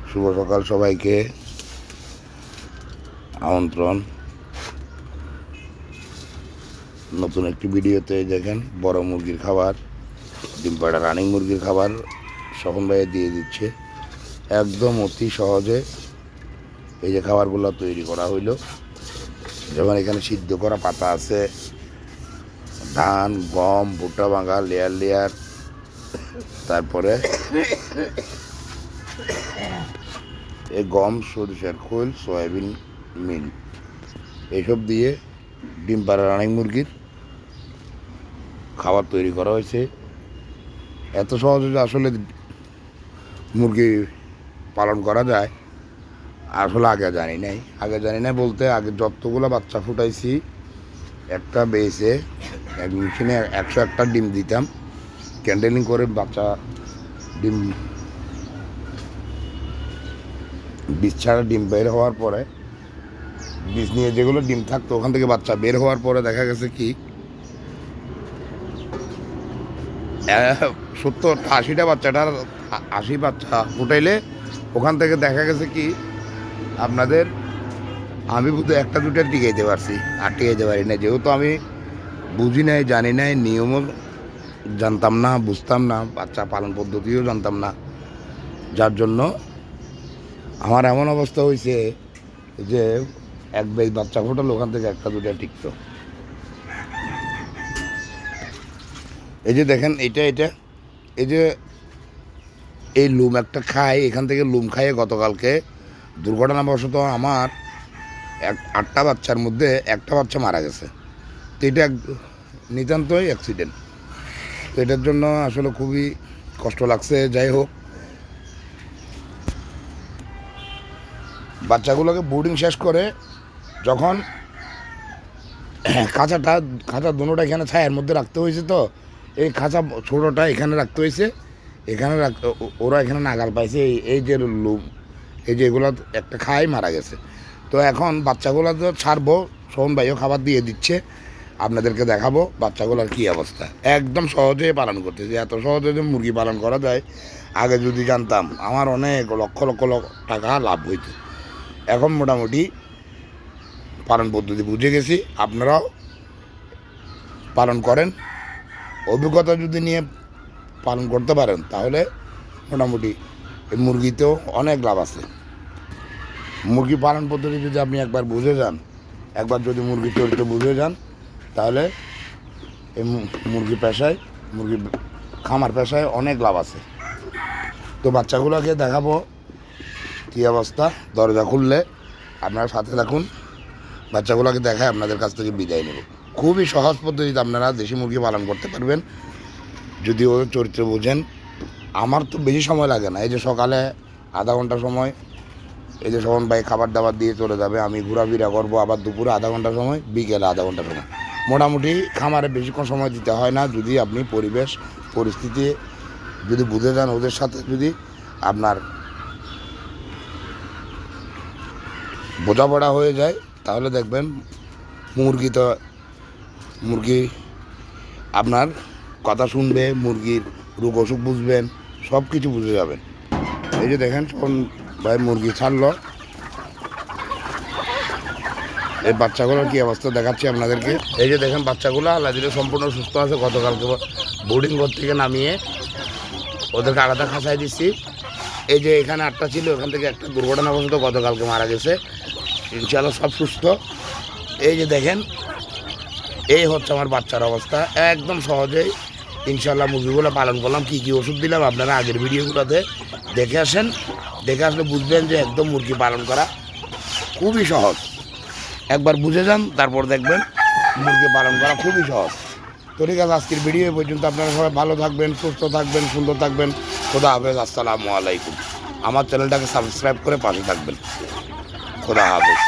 শুভ সকাল সবাইকে, আমন্ত্রণ নতুন একটি ভিডিওতে। দেখেন বড় মুরগির খাবার, ডিম পাড়া রানিং মুরগির খাবার স্বপন ভাইয়ে দিয়ে দিচ্ছে একদম অতি সহজে। এই যে খাবারগুলো তৈরি করা হইল, যেমন এখানে সিদ্ধ করা পাতা আছে, ধান, গম, ভুট্টা ভাঙা লেয়ার লেয়ার, তারপরে এই গম, সরিষার খোল, সয়াবিন মিল, এইসব দিয়ে ডিম পাড়া রানিং মুরগির খাবার তৈরি করা হয়েছে। এত সহজে যে আসলে মুরগি পালন করা যায় আসলে আগে জানি নাই বলতে, আগে যতগুলো বাচ্চা ফুটাইছি একটা বেসে এক মেশিনে 101টা ডিম দিতাম, ক্যান্ডেলিং করে বাচ্চা ডিম বীজ ছাড়া ডিম বের হওয়ার পরে, বীজ নিয়ে যেগুলো ডিম থাকতো ওখান থেকে বাচ্চা বের হওয়ার পরে দেখা গেছে কি 70-80টা বাচ্চাটার 80 বাচ্চা ফুটাইলে ওখান থেকে দেখা গেছে কি আপনাদের আমি বুধ একটা দুটো টিকাইতে পারছি, আর টিকাইতে পারি না, যেহেতু আমি বুঝি নাই, জানি নাই, নিয়মও জানতাম না, বুঝতাম না, বাচ্চা পালন পদ্ধতিও জানতাম না, যার জন্য আমার এমন অবস্থা হয়েছে যে এক বেশ বাচ্চা ফোটালো ওখান থেকে একটা দুটো টিকত। এই যে দেখেন এটা এই যে এই লুম একটা খায়, এখান থেকে লুম খাইয়ে গতকালকে দুর্ঘটনাবশত আমার 8টা বাচ্চার মধ্যে একটা বাচ্চা মারা গেছে। তো এটা নিতান্তই অ্যাক্সিডেন্ট। তো এটার জন্য আসলে খুবই কষ্ট লাগছে। যাই হোক, বাচ্চাগুলোকে বোর্ডিং শেষ করে যখন খাঁচা দুটোটা এখানে ছায়ার মধ্যে রাখতে হয়েছে, তো এই খাঁচা ছোটোটা এখানে রাখতে হয়েছে, ওরা এখানে নাগাল পাইছে। এই যে লুম, এই যে এগুলো একটা খাই মারা গেছে। তো এখন বাচ্চাগুলো তো ছাড়বো, সোহন ভাইও খাবার দিয়ে দিচ্ছে, আপনাদেরকে দেখাবো বাচ্চাগুলোর কী অবস্থা। একদম সহজে পালন করতেছে, এত সহজে যে মুরগি পালন করা যায় আগে যদি জানতাম আমার অনেক লক্ষ টাকা লাভ হইতো। এখন মোটামুটি পালন পদ্ধতি বুঝে গেছি, আপনারাও পালন করেন, অভিজ্ঞতা যদি নিয়ে পালন করতে পারেন তাহলে মোটামুটি এই মুরগিতেও অনেক লাভ আছে। মুরগি পালন পদ্ধতি যদি আপনি একবার বুঝে যান, একবার যদি মুরগি চরিত্র বুঝে যান, তাহলে এই মুরগি খামার পেশায় অনেক লাভ আছে। তো বাচ্চাগুলোকে দেখাবো কী অবস্থা। দরজা খুললে আপনারা সাথে থাকুন, বাচ্চাগুলোকে দেখায় আপনাদের কাছ থেকে বিদায় নেব। খুবই সহজ পদ্ধতিতে আপনারা দেশি মুরগি পালন করতে পারবেন যদি ও চরিত্র বোঝেন। আমার তো বেশি সময় লাগে না, এই যে সকালে আধা ঘন্টা সময়, এই যে সোহন ভাই খাবার দাবার দিয়ে চলে যাবে, আমি ঘোরাফেরা করবো, আবার দুপুরে আধা ঘন্টা সময়, বিকেলে আধা ঘন্টা সময়, মোটামুটি খামারে বেশিক্ষণ সময় দিতে হয় না যদি আপনি পরিস্থিতি যদি বুঝে যান, ওদের সাথে যদি আপনার বোঝাপড়া হয়ে যায়, তাহলে দেখবেন মুরগি আপনার কথা শুনবে, মুরগির রোগ অসুখ বুঝবেন, সব কিছু বুঝে যাবেন। এই যে দেখেন সোহন ভাই মুরগি ছাড়লো, এই বাচ্চাগুলোর কী অবস্থা দেখাচ্ছি আপনাদেরকে। এই যে দেখেন বাচ্চাগুলো আল্লাহ দিলে সম্পূর্ণ সুস্থ আছে। গতকালকে বোর্ডিং ঘর থেকে নামিয়ে ওদেরকে আলাদা খাঁচায় দিচ্ছি। এই যে এখানে 8টা ছিল, এখান থেকে একটা দুর্ঘটনাবশত গতকালকে মারা গেছে, ইনশাআল্লাহ সব সুস্থ। এই যে দেখেন এই হচ্ছে আমার বাচ্চার অবস্থা। একদম সহজেই ইনশাআল্লাহ মুরগিগুলো পালন করলাম। কী কী ওষুধ দিলাম আপনারা আগের ভিডিওগুলোতে দেখে আসলে বুঝবেন যে একদম মুরগি পালন করা খুবই সহজ। একবার বুঝে যান, তারপর দেখবেন মুরগি পালন করা খুবই সহজ। তো ঠিক আছে, আজকের ভিডিও পর্যন্ত। আপনারা সবাই ভালো থাকবেন, সুস্থ থাকবেন, সুন্দর থাকবেন। খোদা হাফেজ, আসসালামু আলাইকুম। আমার চ্যানেলটাকে সাবস্ক্রাইব করে পাশে থাকবেন। খোদা হাফেজ।